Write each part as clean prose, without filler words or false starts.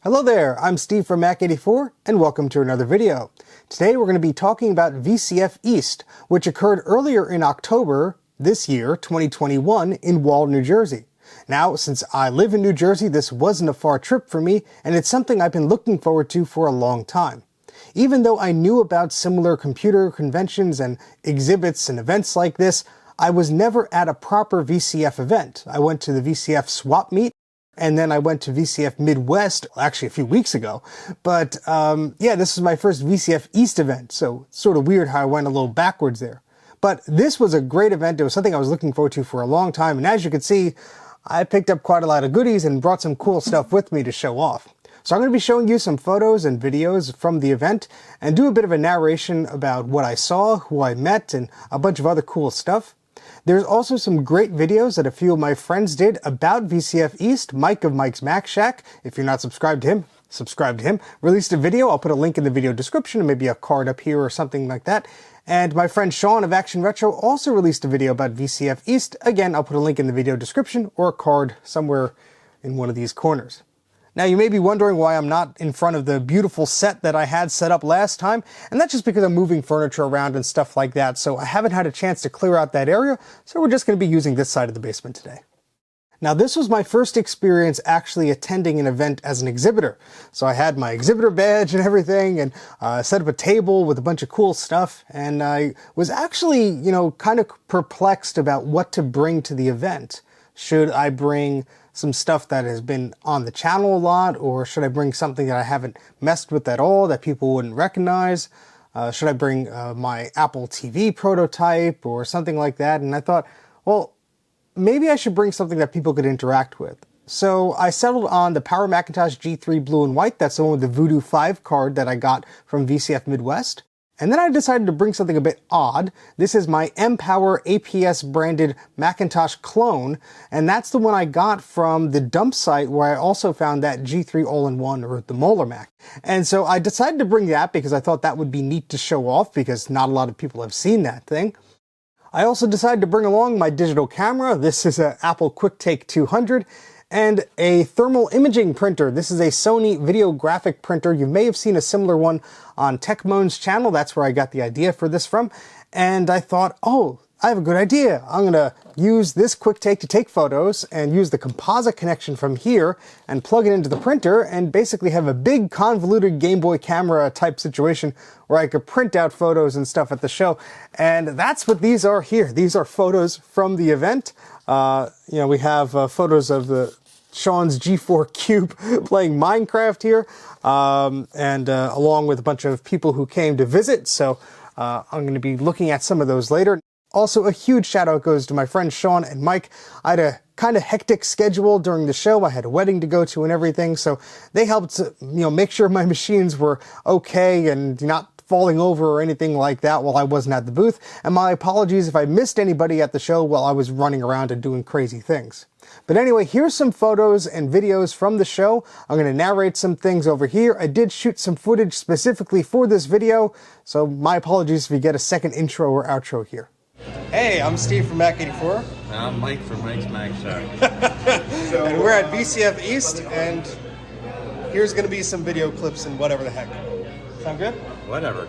Hello there, I'm Steve from Mac84 and welcome to another video. Today we're going to be talking about VCF East, which occurred earlier in October this year, 2021, in Wall, New Jersey. Now, since I live in New Jersey, this wasn't a far trip for me, and it's something I've been looking forward to for a long time. Even though I knew about similar computer conventions and exhibits and events like this, I was never at a proper VCF event. I went to the VCF swap meet, and then I went to VCF Midwest, actually a few weeks ago. But yeah, this was my first VCF East event, so it's sort of weird how I went a little backwards there. But this was a great event. It was something I was looking forward to for a long time, and as you can see, I picked up quite a lot of goodies and brought some cool stuff with me to show off. So I'm going to be showing you some photos and videos from the event and do a bit of a narration about what I saw, who I met, and a bunch of other cool stuff. There's also some great videos that a few of my friends did about VCF East. Mike of Mike's Mac Shack, if you're not subscribed to him, subscribe to him, released a video. I'll put a link in the video description, maybe a card up here or something like that. And my friend Sean of Action Retro also released a video about VCF East. Again, I'll put a link in the video description or a card somewhere in one of these corners. Now, you may be wondering why I'm not in front of the beautiful set that I had set up last time, and that's just because I'm moving furniture around and stuff like that, so I haven't had a chance to clear out that area, so we're just going to be using this side of the basement today. Now, this was my first experience actually attending an event as an exhibitor. So I had my exhibitor badge and everything, and set up a table with a bunch of cool stuff, and I was actually, kind of perplexed about what to bring to the event. Should I bring some stuff that has been on the channel a lot, or should I bring something that I haven't messed with at all that people wouldn't recognize? Should I bring my Apple TV prototype or something like that? And I thought, well, maybe I should bring something that people could interact with. So I settled on the Power Macintosh G3 Blue and White. That's the one with the Voodoo 5 card that I got from VCF Midwest. And then I decided to bring something a bit odd. This is my M-Power APS branded Macintosh clone, and that's the one I got from the dump site where I also found that G3 All-in-One, or the Molar Mac. And so I decided to bring that because I thought that would be neat to show off because not a lot of people have seen that thing. I also decided to bring along my digital camera. This is an Apple QuickTake 200. And a thermal imaging printer. This is a Sony video graphic printer. You may have seen a similar one on TechMoan's channel. That's where I got the idea for this from. And I thought, oh, I have a good idea. I'm going to use this QuickTake to take photos and use the composite connection from here and plug it into the printer and basically have a big convoluted Game Boy camera type situation where I could print out photos and stuff at the show. And that's what these are here. These are photos from the event. We have photos of Sean's G4 Cube playing Minecraft here, and along with a bunch of people who came to visit. So I'm going to be looking at some of those later. Also, a huge shout out goes to my friends Sean and Mike. I had a kind of hectic schedule during the show. I had a wedding to go to and everything, so they helped make sure my machines were okay and not falling over or anything like that while I wasn't at the booth. And my apologies if I missed anybody at the show while I was running around and doing crazy things. But anyway, here's some photos and videos from the show. I'm going to narrate some things over here. I did shoot some footage specifically for this video, so my apologies if you get a second intro or outro here. Hey, I'm Steve from Mac84. And I'm Mike from Mike's Mac Shack. And we're at VCF East, and here's going to be some video clips and whatever the heck. Sound good? Whatever.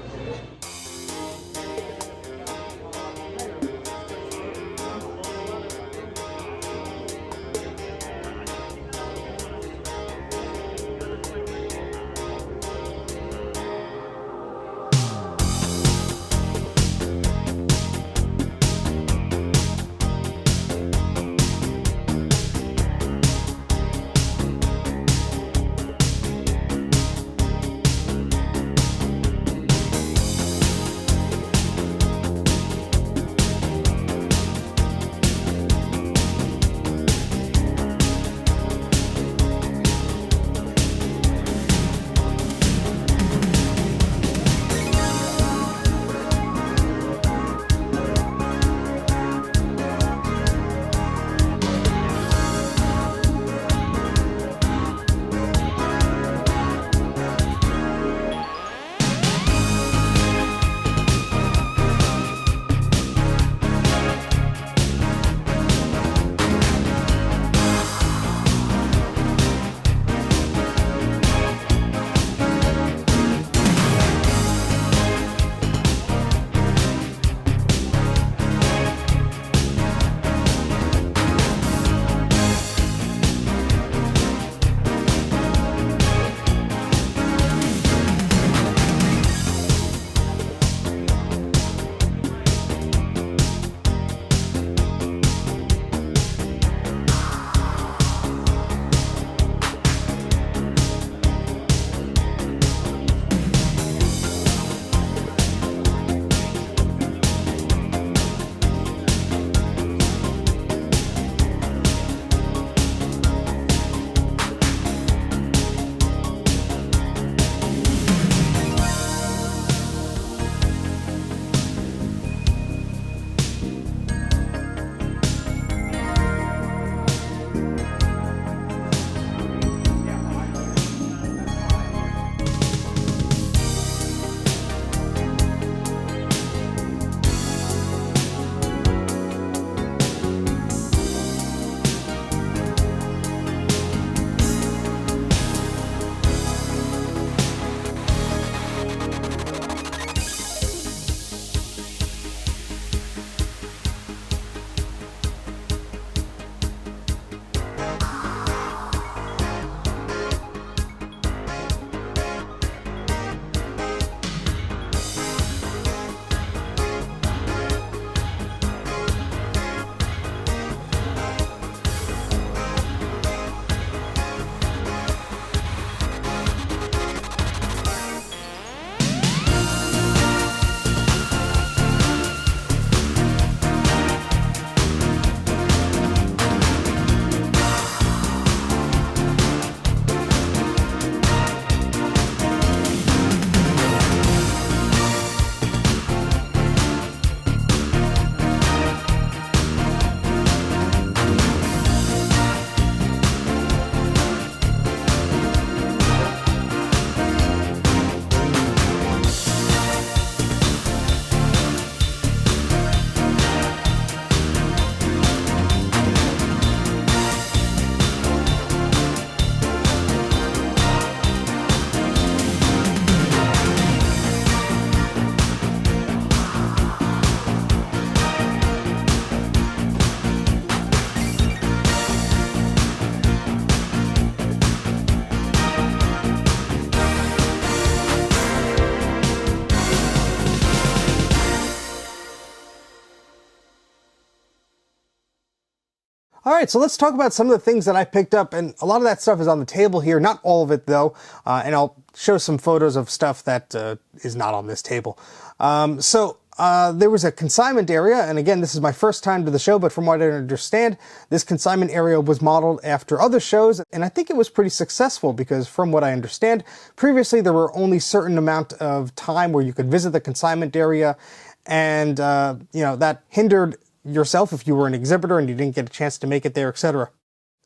All right, so let's talk about some of the things that I picked up, and a lot of that stuff is on the table here, not all of it though, and I'll show some photos of stuff that is not on this table. There was a consignment area, and again, this is my first time to the show, but from what I understand, this consignment area was modeled after other shows, and I think it was pretty successful because from what I understand, previously there were only certain amount of time where you could visit the consignment area, and that hindered yourself if you were an exhibitor and you didn't get a chance to make it there, etc.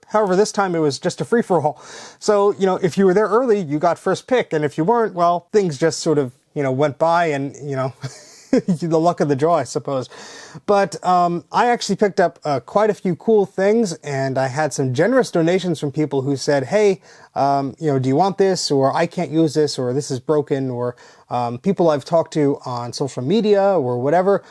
However, this time it was just a free-for-all. So, if you were there early, you got first pick, and if you weren't, well, things just sort of, went by and, the luck of the draw, I suppose. But I actually picked up quite a few cool things, and I had some generous donations from people who said, hey, do you want this, or I can't use this, or this is broken, or people I've talked to on social media or whatever,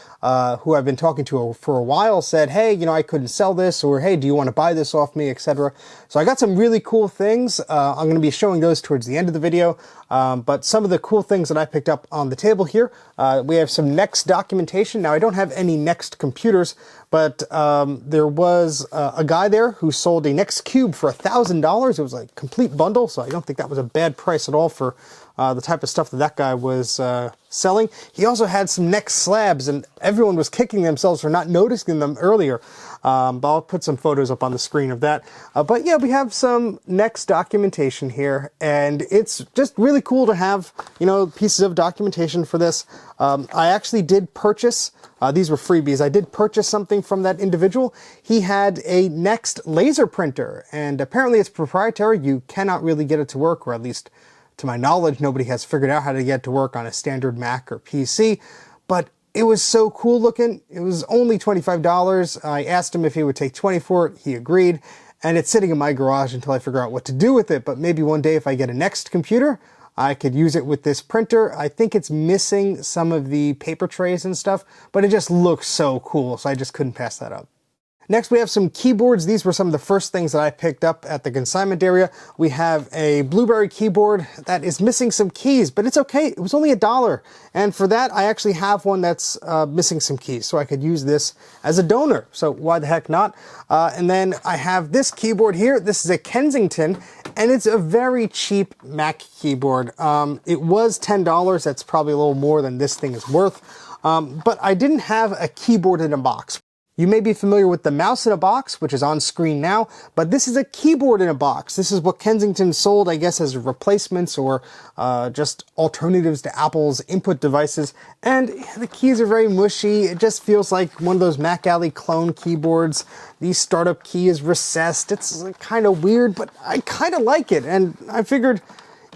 who I've been talking to for a while said, hey, I couldn't sell this, or hey, do you want to buy this off me, etc. So I got some really cool things. I'm going to be showing those towards the end of the video. But some of the cool things that I picked up on the table here, we have some Next documentation. Now, I don't have any Next computers, but there was a guy there who sold a Next Cube for $1,000. It was like a complete bundle, so I don't think that was a bad price at all for the type of stuff that guy was selling. He also had some Next slabs, and everyone was kicking themselves for not noticing them earlier. But I'll put some photos up on the screen of that. But yeah, we have some Next documentation here, and it's just really cool to have, pieces of documentation for this. I actually did purchase, these were freebies, I did purchase something from that individual. He had a Next laser printer, and apparently it's proprietary. You cannot really get it to work, or at least to my knowledge, nobody has figured out how to get it to work on a standard Mac or PC. But it was so cool looking. It was only $25. I asked him if he would take 20 for it. He agreed. And it's sitting in my garage until I figure out what to do with it. But maybe one day if I get a Next computer, I could use it with this printer. I think it's missing some of the paper trays and stuff, but it just looks so cool. So I just couldn't pass that up. Next, we have some keyboards. These were some of the first things that I picked up at the consignment area. We have a Blueberry keyboard that is missing some keys, but it's okay. It was only $1. And for that, I actually have one that's missing some keys, so I could use this as a donor. So why the heck not? And then I have this keyboard here. This is a Kensington, and it's a very cheap Mac keyboard. It was $10. That's probably a little more than this thing is worth. But I didn't have a keyboard in a box. You may be familiar with the mouse in a box, which is on screen now, but this is a keyboard in a box. This is what Kensington sold, I guess, as replacements or just alternatives to Apple's input devices. And the keys are very mushy. It just feels like one of those Mac Alley clone keyboards. The startup key is recessed. It's kind of weird, but I kind of like it. And I figured,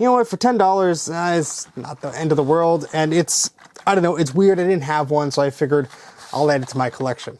you know what, for $10, it's not the end of the world. And it's, I don't know, it's weird. I didn't have one, so I figured I'll add it to my collection.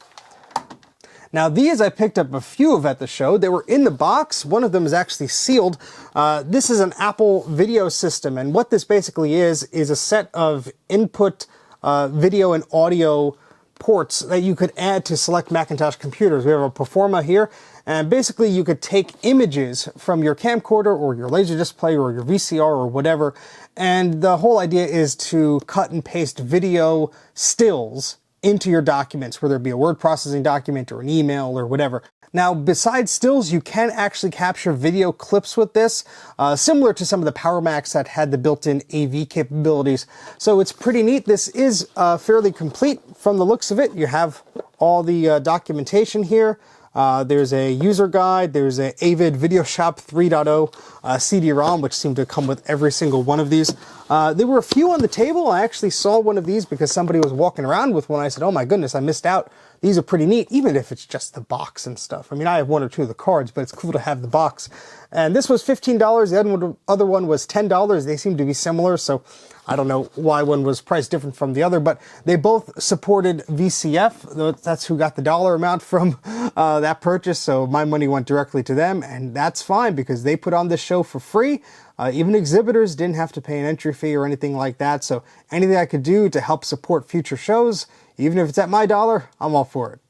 Now these I picked up a few of at the show. They were in the box. One of them is actually sealed. This is an Apple video system, and what this basically is a set of input video and audio ports that you could add to select Macintosh computers. We have a Performa here, and basically you could take images from your camcorder or your Laserdisc or your VCR or whatever, and the whole idea is to cut and paste video stills into your documents, whether it be a word processing document or an email or whatever. Now, besides stills, you can actually capture video clips with this, similar to some of the Power Macs that had the built-in AV capabilities. So it's pretty neat. This is fairly complete from the looks of it. You have all the documentation here. There's a user guide, there's a Avid Video Shop 3.0 CD-ROM, which seemed to come with every single one of these. There were a few on the table. I actually saw one of these because somebody was walking around with one. I said, oh my goodness, I missed out. These are pretty neat, even if it's just the box and stuff. I mean, I have one or two of the cards, but it's cool to have the box. And this was $15, the other one was $10. They seem to be similar, so I don't know why one was priced different from the other, but they both supported VCF. That's who got the dollar amount from that purchase, so my money went directly to them, and that's fine because they put on this show for free. Even exhibitors didn't have to pay an entry fee or anything like that, so anything I could do to help support future shows, even if it's at my dollar, I'm all for it.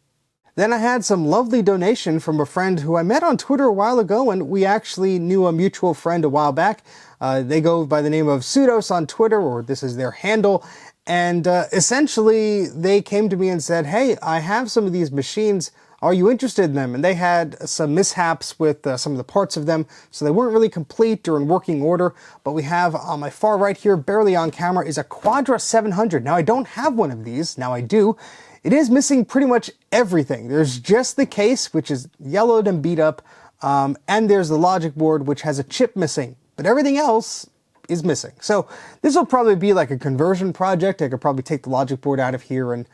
Then I had some lovely donation from a friend who I met on Twitter a while ago, and we actually knew a mutual friend a while back. They go by the name of Pseudos on Twitter, or this is their handle. And essentially, they came to me and said, hey, I have some of these machines. Are you interested in them? And they had some mishaps with some of the parts of them, so they weren't really complete or in working order. But we have on my far right here, barely on camera, is a Quadra 700. Now, I don't have one of these. Now I do. It is missing pretty much everything. There's just the case, which is yellowed and beat up, and there's the logic board, which has a chip missing. But everything else is missing. So this will probably be like a conversion project. I could probably take the logic board out of here and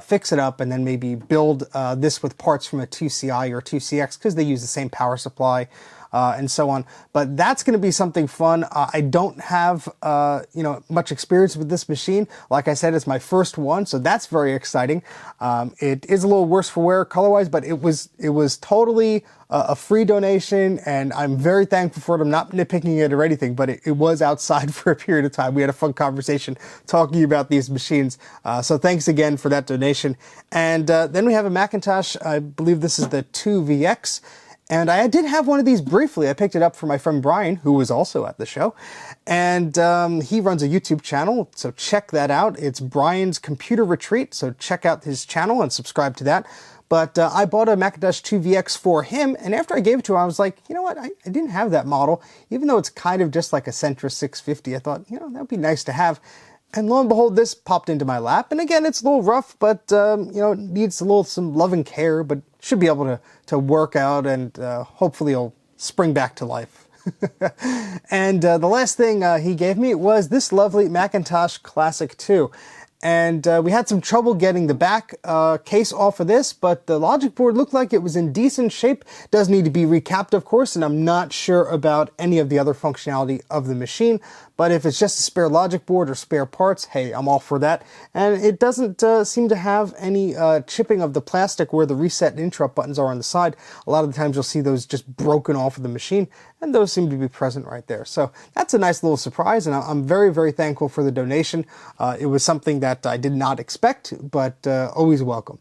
fix it up, and then maybe build this with parts from a 2CI or 2CX, because they use the same power supply and so on. But that's going to be something fun. I don't have much experience with this machine. Like I said, it's my first one, so that's very exciting. It is a little worse for wear color-wise, but it was totally a free donation, and I'm very thankful for it. I'm not nitpicking it or anything, but it was outside for a period of time. We had a fun conversation talking about these machines. So thanks again for that donation. And then we have a Macintosh. I believe this is the 2VX. And I did have one of these briefly. I picked it up for my friend Brian, who was also at the show. And he runs a YouTube channel, so check that out. It's Brian's Computer Retreat, so check out his channel and subscribe to that. But I bought a Macintosh 2VX for him, and after I gave it to him, I was like, you know what, I didn't have that model. Even though it's kind of just like a Centra 650, I thought, that would be nice to have. And lo and behold, this popped into my lap. And again, it's a little rough, but it needs some love and care, but should be able to work out, and hopefully it'll spring back to life. And the last thing he gave me was this lovely Macintosh Classic 2. And we had some trouble getting the back case off of this, but the logic board looked like it was in decent shape. Does need to be recapped, of course, and I'm not sure about any of the other functionality of the machine. But if it's just a spare logic board or spare parts, hey, I'm all for that. And it doesn't seem to have any chipping of the plastic where the reset and interrupt buttons are on the side. A lot of the times you'll see those just broken off of the machine, and those seem to be present right there. So that's a nice little surprise, and I'm very, very thankful for the donation. It was something that I did not expect, but always welcome.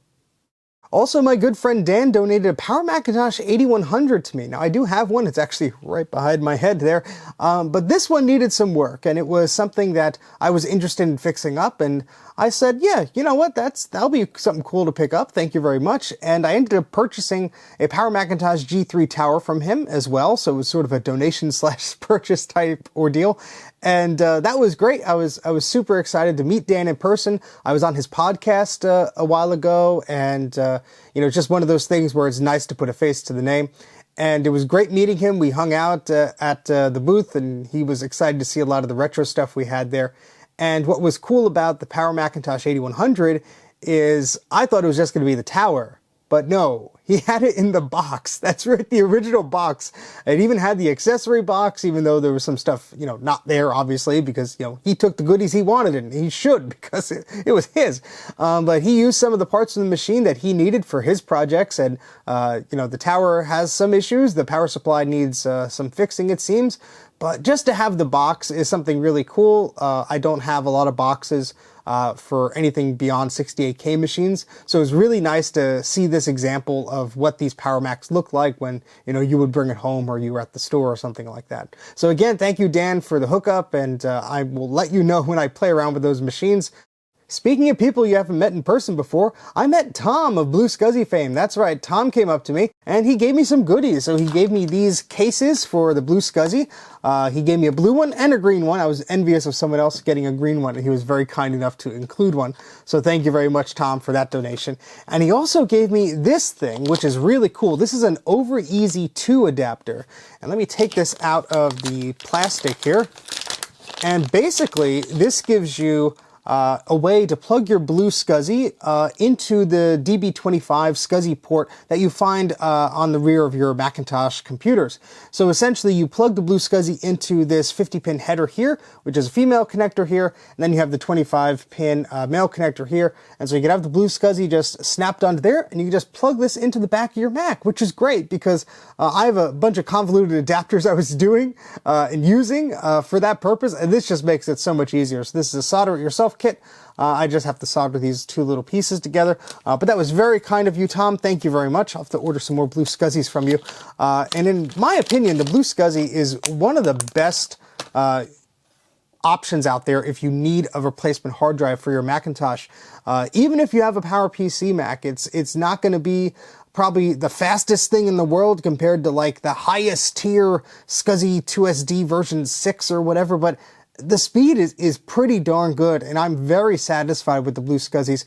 Also, my good friend Dan donated a Power Macintosh 8100 to me. Now, I do have one. It's actually right behind my head there. But this one needed some work, and it was something that I was interested in fixing up. And I said, yeah, you know what? That'll be something cool to pick up. Thank you very much. And I ended up purchasing a Power Macintosh G3 tower from him as well. So it was sort of a donation / purchase type ordeal. And that was great. I was super excited to meet Dan in person. I was on his podcast a while ago, and it's just one of those things where it's nice to put a face to the name. And it was great meeting him. We hung out at the booth, and he was excited to see a lot of the retro stuff we had there. And what was cool about the Power Macintosh 8100 is I thought it was just going to be the tower. But no, he had it in the box. That's right, the original box. It even had the accessory box, even though there was some stuff, not there, obviously, because, he took the goodies he wanted, and he should, because it was his. But he used some of the parts of the machine that he needed for his projects, and, the tower has some issues. The power supply needs some fixing, it seems. But just to have the box is something really cool. I don't have a lot of boxes for anything beyond 68K machines. So it was really nice to see this example of what these Power Macs look like when, you would bring it home or you were at the store or something like that. So again, thank you, Dan, for the hookup, and I will let you know when I play around with those machines. Speaking of people you haven't met in person before, I met Tom of Blue Scuzzy fame. That's right, Tom came up to me and he gave me some goodies. So he gave me these cases for the Blue Scuzzy. He gave me a blue one and a green one. I was envious of someone else getting a green one, and he was very kind enough to include one. So thank you very much, Tom, for that donation. And he also gave me this thing, which is really cool. This is an Over Easy 2 adapter. And let me take this out of the plastic here. And basically, this gives you a way to plug your Blue Scuzzy into the DB25 Scuzzy port that you find on the rear of your Macintosh computers. So essentially you plug the Blue Scuzzy into this 50-pin header here, which is a female connector here, and then you have the 25-pin male connector here. And so you can have the Blue Scuzzy just snapped onto there, and you can just plug this into the back of your Mac, which is great because I have a bunch of convoluted adapters I was doing and using for that purpose, and this just makes it so much easier. So this is a solder it yourself kit. I just have to solder these two little pieces together. But that was very kind of you, Tom. Thank you very much. I'll have to order some more Blue Scuzzies from you. And in my opinion, the Blue Scuzzy is one of the best options out there if you need a replacement hard drive for your Macintosh. Even if you have a PowerPC Mac, it's not going to be probably the fastest thing in the world compared to like the highest tier SCSI 2SD version 6 or whatever, but the speed is pretty darn good, and I'm very satisfied with the Blue SCSIs.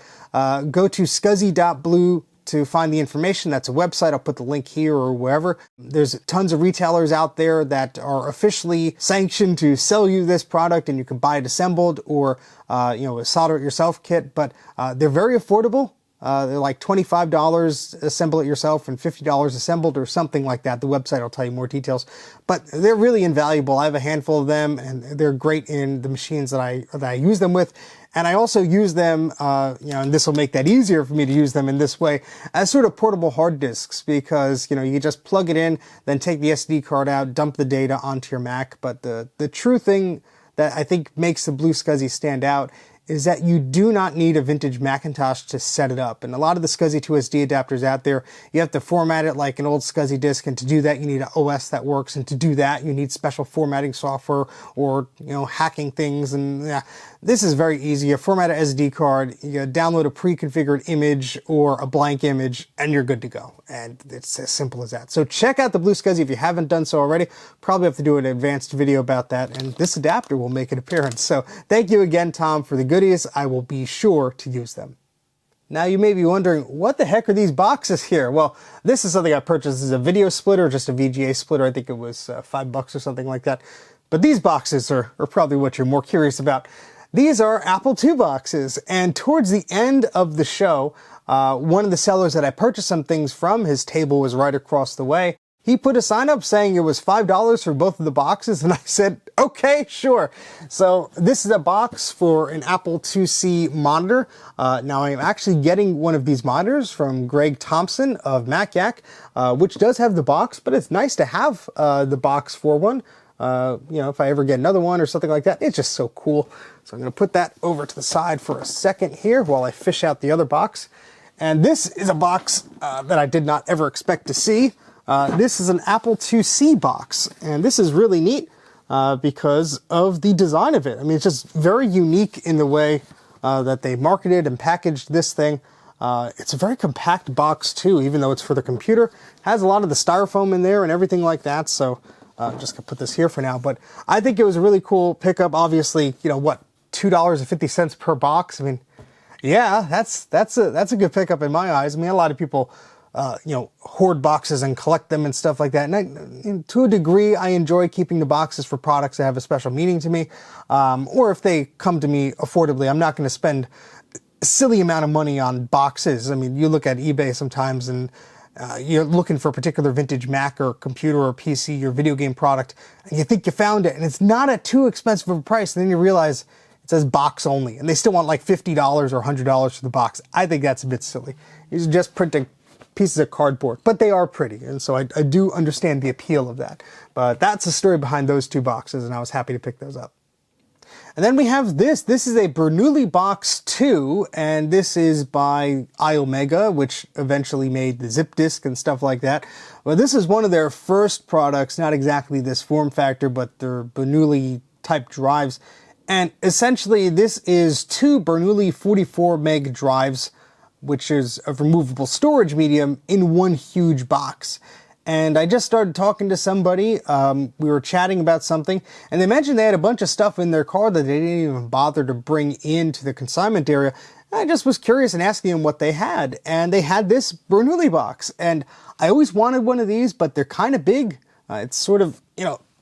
Go to scsi.blue to find the information. That's a website. I'll put the link here or wherever. There's tons of retailers out there that are officially sanctioned to sell you this product, and you can buy it assembled or a solder it yourself kit, but they're very affordable. They're like $25 assemble it yourself and $50 assembled or something like that. The website will tell you more details, but they're really invaluable. I have a handful of them, and they're great in the machines that I use them with. And I also use them, and this will make that easier for me to use them in this way, as sort of portable hard disks, because, you just plug it in, then take the SD card out, dump the data onto your Mac. But the true thing that I think makes the Blue SCSI stand out is that you do not need a vintage Macintosh to set it up. And a lot of the SCSI 2SD adapters out there, you have to format it like an old SCSI disk, and to do that you need an OS that works, and to do that you need special formatting software or hacking things. And yeah, this is very easy. You format an SD card, you download a pre-configured image or a blank image, and you're good to go. And it's as simple as that. So check out the Blue SCSI if you haven't done so already. Probably have to do an advanced video about that, and this adapter will make an appearance. So thank you again, Tom, for the goodies. I will be sure to use them. Now you may be wondering, what the heck are these boxes here? Well, this is something I purchased. This is a video splitter, just a VGA splitter. I think it was $5 or something like that. But these boxes are probably what you're more curious about. These are Apple II boxes, and towards the end of the show, one of the sellers that I purchased some things from, his table was right across the way. He put a sign up saying it was $5 for both of the boxes, and I said, okay, sure. So this is a box for an Apple IIc monitor. Now I'm actually getting one of these monitors from Greg Thompson of MacYak, which does have the box, but it's nice to have the box for one. If I ever get another one or something like that, it's just so cool. So I'm going to put that over to the side for a second here while I fish out the other box. And this is a box that I did not ever expect to see. This is an Apple IIc box, and this is really neat because of the design of it. I mean, it's just very unique in the way that they marketed and packaged this thing. It's a very compact box too, even though it's for the computer. It has a lot of the styrofoam in there and everything like that, so I'm just gonna put this here for now. But I think it was a really cool pickup. Obviously, what, $2.50 per box? I mean, yeah, that's a good pickup in my eyes. I mean, a lot of people hoard boxes and collect them and stuff like that. And to a degree, I enjoy keeping the boxes for products that have a special meaning to me. Or if they come to me affordably, I'm not going to spend a silly amount of money on boxes. I mean, you look at eBay sometimes and you're looking for a particular vintage Mac or computer or PC or video game product, and you think you found it, and it's not at too expensive of a price, and then you realize it says box only, and they still want like $50 or $100 for the box. I think that's a bit silly. You're just printing pieces of cardboard, but they are pretty, and so I do understand the appeal of that. But that's the story behind those two boxes, and I was happy to pick those up. And then we have this. This is a Bernoulli Box 2, and this is by iOmega, which eventually made the zip disk and stuff like that. Well, this is one of their first products, not exactly this form factor, but their Bernoulli type drives. And essentially, this is two Bernoulli 44 meg drives, which is a removable storage medium, in one huge box. And I just started talking to somebody, we were chatting about something, and they mentioned they had a bunch of stuff in their car that they didn't even bother to bring into the consignment area. And I just was curious and asking them what they had, and they had this Bernoulli box. And I always wanted one of these, but they're kind of big. It's sort of,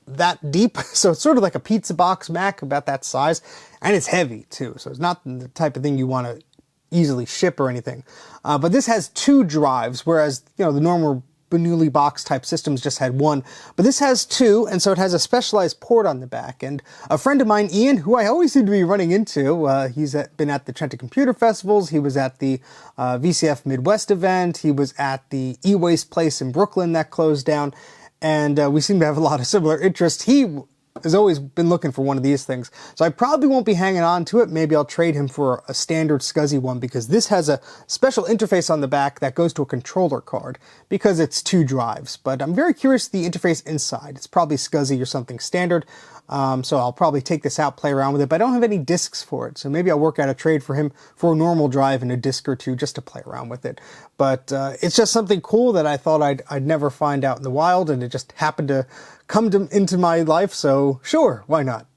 that deep, so it's sort of like a pizza box Mac, about that size, and it's heavy too, so it's not the type of thing you want to easily ship or anything. But this has two drives, whereas, the normal Bernoulli box type systems just had one, but this has two, and so it has a specialized port on the back. And a friend of mine, Ian, who I always seem to be running into, he's been at the Trenton Computer Festivals, he was at the VCF Midwest event, he was at the e-waste place in Brooklyn that closed down, and we seem to have a lot of similar interests. He has always been looking for one of these things. So I probably won't be hanging on to it. Maybe I'll trade him for a standard SCSI one, because this has a special interface on the back that goes to a controller card because it's two drives. But I'm very curious the interface inside. It's probably SCSI or something standard. So I'll probably take this out, play around with it, but I don't have any discs for it. So maybe I'll work out a trade for him for a normal drive and a disc or two just to play around with it. But it's just something cool that I thought I'd never find out in the wild, and it just happened to come into my life, so sure, why not?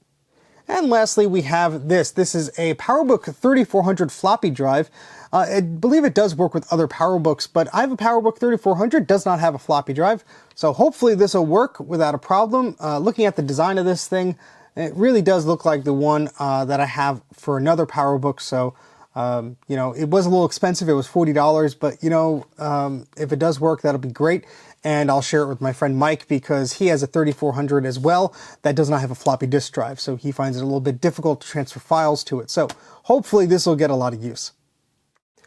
And lastly, we have this. This is a PowerBook 3400 floppy drive. I believe it does work with other PowerBooks, but I have a PowerBook 3400, does not have a floppy drive. So hopefully this will work without a problem. Looking at the design of this thing, it really does look like the one that I have for another PowerBook. So, you know, it was a little expensive. It was $40, but you know, if it does work, that'll be great. And I'll share it with my friend Mike because he has a 3400 as well that does not have a floppy disk drive. So he finds it a little bit difficult to transfer files to it. So hopefully this will get a lot of use.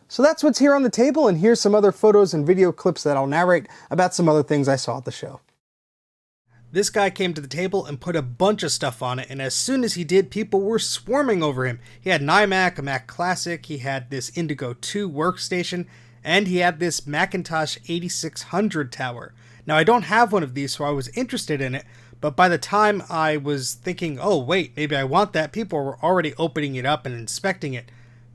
So that's what's here on the table, and here's some other photos and video clips that I'll narrate about some other things I saw at the show. This guy came to the table and put a bunch of stuff on it, and as soon as he did, people were swarming over him. He had an iMac, a Mac Classic, he had this Indigo 2 workstation, and he had this Macintosh 8600 tower. Now I don't have one of these, so I was interested in it, but by the time I was thinking, oh wait, maybe I want that, people were already opening it up and inspecting it.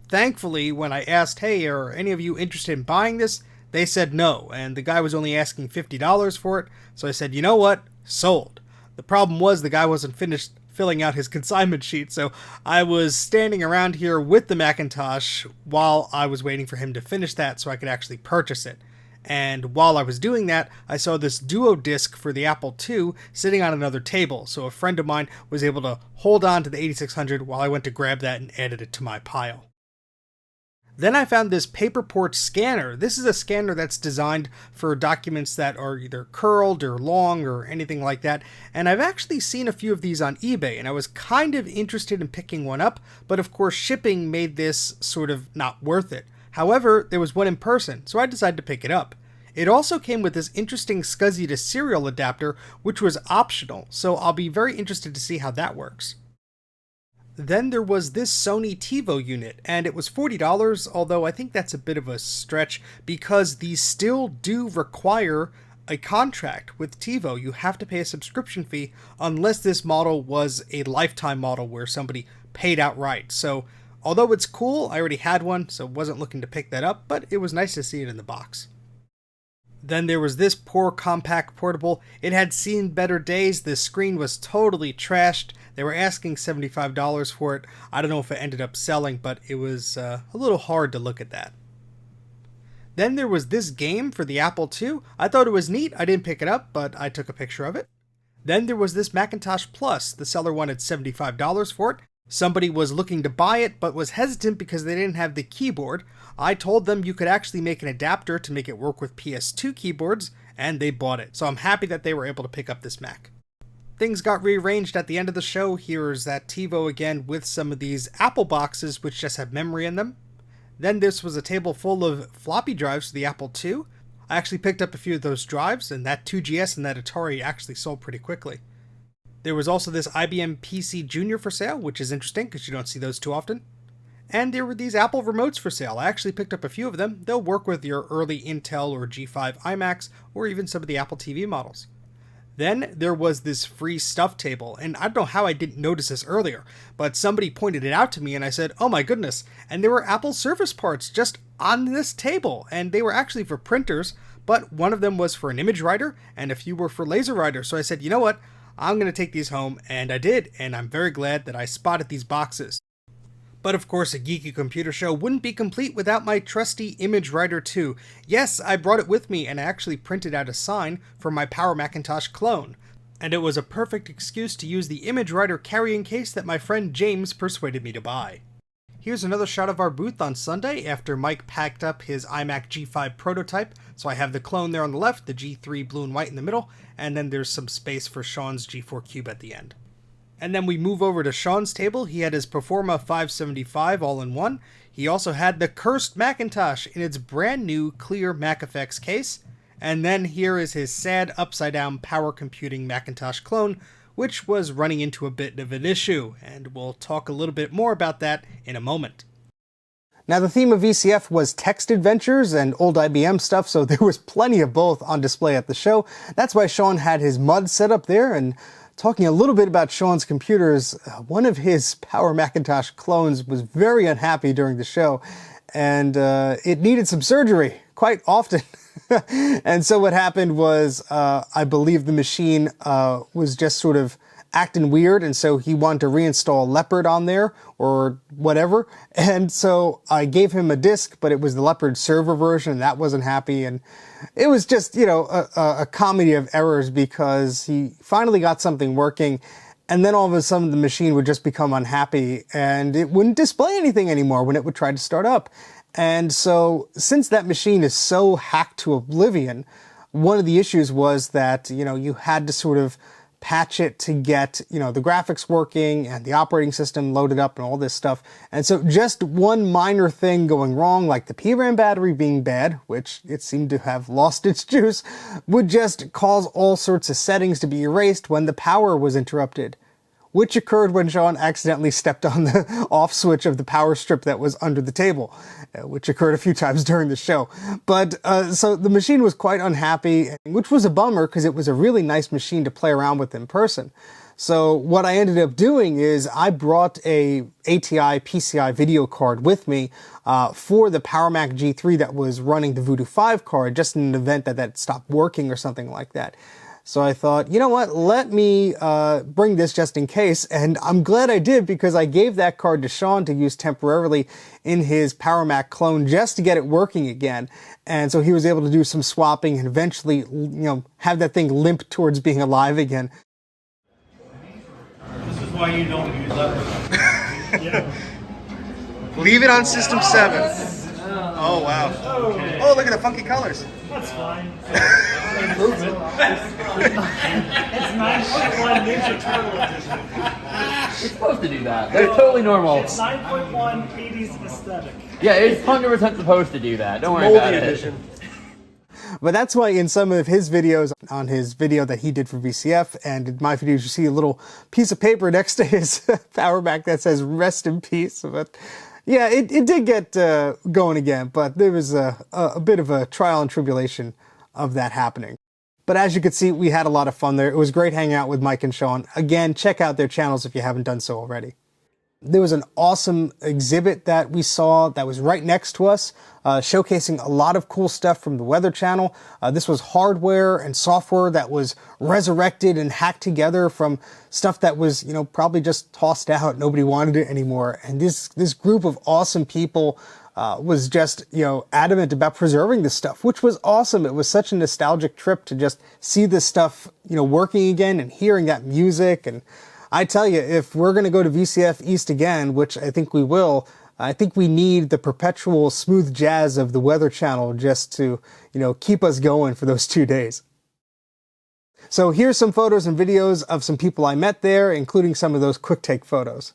Thankfully, when I asked, hey, are any of you interested in buying this? They said no, and the guy was only asking $50 for it, so I said, you know what? Sold. The problem was the guy wasn't finished filling out his consignment sheet, so I was standing around here with the Macintosh while I was waiting for him to finish that so I could actually purchase it. And while I was doing that, I saw this Duo disc for the Apple II sitting on another table, so a friend of mine was able to hold on to the 8600 while I went to grab that and added it to my pile. Then I found this Paperport scanner. This is a scanner that's designed for documents that are either curled or long or anything like that. And I've actually seen a few of these on eBay, and I was kind of interested in picking one up, but of course shipping made this sort of not worth it. However, there was one in person, so I decided to pick it up. It also came with this interesting SCSI to serial adapter, which was optional, so I'll be very interested to see how that works. Then there was this Sony TiVo unit, and it was $40, although I think that's a bit of a stretch because these still do require a contract with TiVo. You have to pay a subscription fee unless this model was a lifetime model where somebody paid outright. So although it's cool, I already had one, so wasn't looking to pick that up, but it was nice to see it in the box. Then there was this poor compact portable. It had seen better days. The screen was totally trashed. They were asking $75 for it. I don't know if it ended up selling, but it was a little hard to look at that. Then there was this game for the Apple II. I thought it was neat. I didn't pick it up, but I took a picture of it. Then there was this Macintosh Plus. The seller wanted $75 for it. Somebody was looking to buy it, but was hesitant because they didn't have the keyboard. I told them you could actually make an adapter to make it work with PS2 keyboards, and they bought it. So I'm happy that they were able to pick up this Mac. Things got rearranged at the end of the show. Here's that TiVo again with some of these Apple boxes which just have memory in them. Then this was a table full of floppy drives for the Apple II. I actually picked up a few of those drives, and that 2GS and that Atari actually sold pretty quickly. There was also this IBM PC Junior for sale, which is interesting because you don't see those too often. And there were these Apple remotes for sale. I actually picked up a few of them. They'll work with your early Intel or G5 iMacs or even some of the Apple TV models. Then there was this free stuff table, and I don't know how I didn't notice this earlier, but somebody pointed it out to me and I said, oh my goodness, and there were Apple Service parts just on this table, and they were actually for printers, but one of them was for an image writer and a few were for laser writers. So I said, you know what, I'm going to take these home, and I did, and I'm very glad that I spotted these boxes. But of course, a geeky computer show wouldn't be complete without my trusty Image Writer 2. Yes, I brought it with me and I actually printed out a sign for my Power Macintosh clone. And it was a perfect excuse to use the Image Writer carrying case that my friend James persuaded me to buy. Here's another shot of our booth on Sunday after Mike packed up his iMac G5 prototype. So I have the clone there on the left, the G3 blue and white in the middle, and then there's some space for Sean's G4 Cube at the end. And then we move over to Sean's table. He had his Performa 575 all-in-one. He also had the cursed Macintosh in its brand new clear MacFX case. And then here is his sad upside-down power computing Macintosh clone, which was running into a bit of an issue. And we'll talk a little bit more about that in a moment. Now the theme of VCF was text adventures and old IBM stuff, so there was plenty of both on display at the show. That's why Sean had his MUD set up there, and talking a little bit about Sean's computers, one of his Power Macintosh clones was very unhappy during the show, and it needed some surgery quite often. And so what happened was, I believe the machine was just sort of acting weird, and so he wanted to reinstall Leopard on there or whatever, and so I gave him a disk, but it was the Leopard server version, and that wasn't happy, and it was just, you know, a comedy of errors, because he finally got something working, and then all of a sudden the machine would just become unhappy, and it wouldn't display anything anymore when it would try to start up. And so since that machine is so hacked to oblivion, one of the issues was that, you know, you had to sort of patch it to get, you know, the graphics working and the operating system loaded up and all this stuff. And so just one minor thing going wrong, like the PRAM battery being bad, which it seemed to have lost its juice, would just cause all sorts of settings to be erased when the power was interrupted, which occurred when Sean accidentally stepped on the off switch of the power strip that was under the table, which occurred a few times during the show. But so the machine was quite unhappy, which was a bummer because it was a really nice machine to play around with in person. So what I ended up doing is I brought a ATI PCI video card with me for the PowerMac G3 that was running the Voodoo 5 card, just in an event that that stopped working or something like that. So I thought, you know what, let me bring this just in case, and I'm glad I did, because I gave that card to Sean to use temporarily in his PowerMac clone just to get it working again. And so he was able to do some swapping and eventually, you know, have that thing limp towards being alive again. This is why you don't use that. Yeah. Leave it on System 7. Oh, wow. Okay. Oh, look at the funky colors. That's fine. Improvement. It's 9.1 Ninja Turtle Edition. It's supposed to do that. They're totally normal. It's 9.1 80s aesthetic. Yeah, it's 100% supposed to do that. Don't worry about it. But that's why in some of his videos, on his video that he did for VCF, and in my videos, you see a little piece of paper next to his Power Mac that says "Rest in Peace." But yeah, it did get going again, but there was a bit of a trial and tribulation of that happening. But as you can see, we had a lot of fun there. It was great hanging out with Mike and Sean. Again, check out their channels if you haven't done so already. There was an awesome exhibit that we saw that was right next to us, showcasing a lot of cool stuff from the Weather Channel. This was hardware and software that was resurrected and hacked together from stuff that was, you know, probably just tossed out. Nobody wanted it anymore. And this group of awesome people was just, you know, adamant about preserving this stuff, which was awesome. It was such a nostalgic trip to just see this stuff, you know, working again and hearing that music. And I tell you, if we're going to go to VCF East again, which I think we will, I think we need the perpetual smooth jazz of the Weather Channel just to, you know, keep us going for those 2 days. So here's some photos and videos of some people I met there, including some of those quick take photos.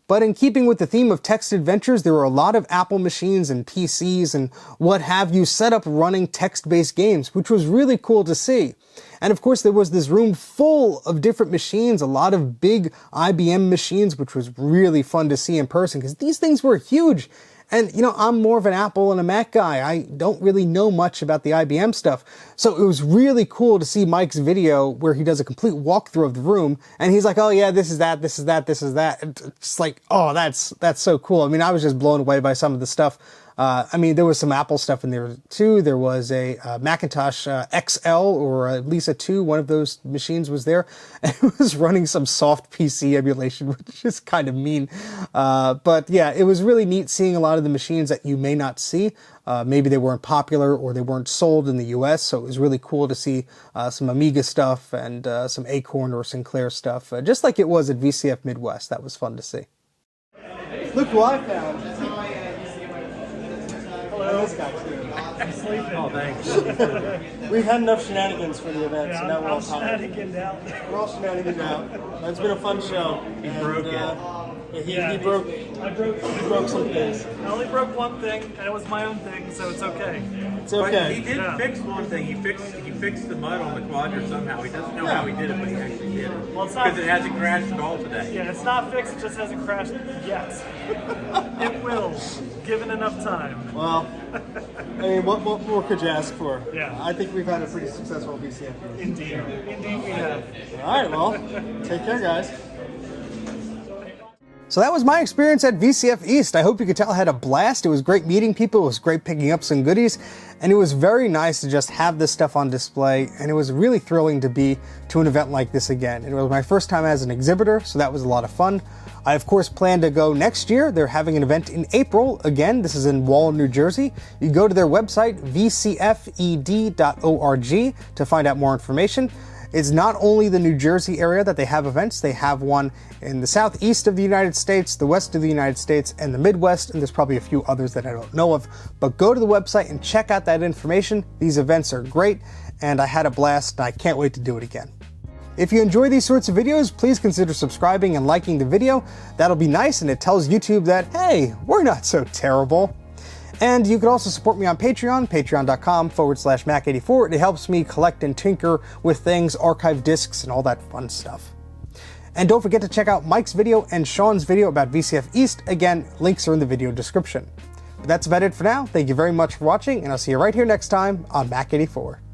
But in keeping with the theme of text adventures, there were a lot of Apple machines and PCs and what have you set up running text-based games, which was really cool to see. And of course, there was this room full of different machines, a lot of big IBM machines, which was really fun to see in person because these things were huge. And, you know, I'm more of an Apple and a Mac guy. I don't really know much about the IBM stuff. So it was really cool to see Mike's video where he does a complete walkthrough of the room. And he's like, oh yeah, this is that, this is that, this is that. It's like, oh, that's so cool. I mean, I was just blown away by some of the stuff. I mean, there was some Apple stuff in there too. There was a Macintosh XL or at least a 2. One of those machines was there. And it was running some soft PC emulation, which is kind of mean. But yeah, it was really neat seeing a lot of the machines that you may not see. Maybe they weren't popular or they weren't sold in the US. So it was really cool to see some Amiga stuff and some Acorn or Sinclair stuff, just like it was at VCF Midwest. That was fun to see. Look who I found. This guy too. I'm sleeping. Oh, thanks. We've had enough shenanigans for the event, so now we're all shenaniganed out. We're all shenanigans out. It's been a fun show. He broke it. He broke some things. I only broke one thing, and it was my own thing, so it's okay. It's But okay. he did fix one thing. He fixed the mud on the quadra somehow. He doesn't know how he did it, but he actually did it. Well, it's not- Because it hasn't crashed at all today. Yeah, it's not fixed, it just hasn't crashed yet. It will, given enough time. Well, I mean, what more could you ask for? Yeah. I think we've had a pretty successful VCF year. Indeed. Indeed we have. All right, well, take care, guys. So that was my experience at VCF East. I hope you could tell I had a blast. It was great meeting people, it was great picking up some goodies, and it was very nice to just have this stuff on display, and it was really thrilling to be to an event like this again. It was my first time as an exhibitor, so that was a lot of fun. I of course plan to go next year. They're having an event in April. Again, this is in Wall, New Jersey. You go to their website, vcfed.org, to find out more information. It's not only the New Jersey area that they have events, they have one in the southeast of the United States, the west of the United States, and the Midwest, and there's probably a few others that I don't know of. But go to the website and check out that information. These events are great, and I had a blast, and I can't wait to do it again. If you enjoy these sorts of videos, please consider subscribing and liking the video. That'll be nice, and it tells YouTube that, hey, we're not so terrible. And you can also support me on Patreon, patreon.com/Mac84. It helps me collect and tinker with things, archive discs, and all that fun stuff. And don't forget to check out Mike's video and Sean's video about VCF East. Again, links are in the video description. But that's about it for now. Thank you very much for watching, and I'll see you right here next time on Mac84.